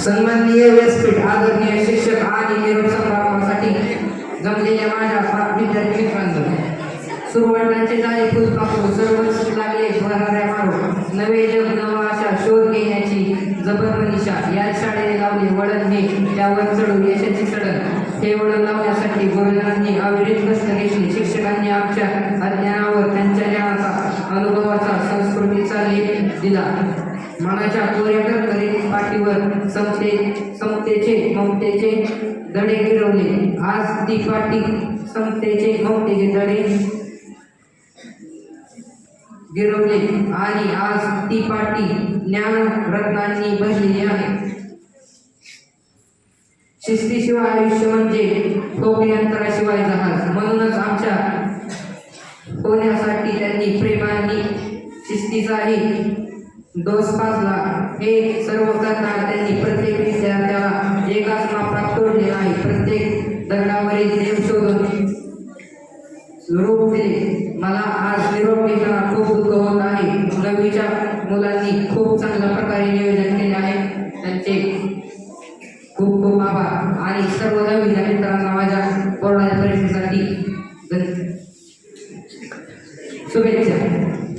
सन्माननीय व्यासपीठ, आदरणीय शिक्षक आणि निरोप समारंभासाठी जमलेल्या माझ्या विद्यार्थी मित्रांनो, सुरुवातीचे झाले फुलपाखरू, सर्वच लागले भराऱ्या मारू, नवे जग नवा आशा शोध घेण्याची जबर मनीषा, या शाळेने लावले वळण हे त्यावर चढून यशाची चढण, हे वळण लावण्यासाठी गुरुजनांनी अविरत कष्ट घेतले. शिक्षकांनी आमच्या अज्ञानावर त्यांच्या ज्ञानाचा, अनुभवाचा, संस्कृतीचा लेख दिला. मनाच्या कोऱ्या करीत पाठीवर समतेचे ममतेचे धडे गिरवले. आज ती पाठी समतेचे ममतेचे धडे गिरवले आणि आज ती पाठी ज्ञान रत्नांनी भरलेली आहे. शिस्तीशिवाय आयुष्य म्हणजे ठोकयंत्राशिवाय जहाज. म्हणूनच आमच्या होण्यासाठी त्यांनी प्रेमाने शिस्तीचाही डोस पाजला. हे सर्व करताना त्यांनी प्रत्येक विद्यार्थ्याला एकाच मापात तोडले नाही. प्रत्येक दगडावरील देव शोधून रूप दिले. मला आज निरोप घेताना खूप दुःख होत आहे. नववीच्या मुलांनी खूप चांगल्या प्रकारे नियोजन केले आहे. त्यांचे खूप खूप आभार. आणि सर्व नववीच्या मित्रांना माझ्या बोर्डाच्या परीक्षेसाठी शुभेच्छा.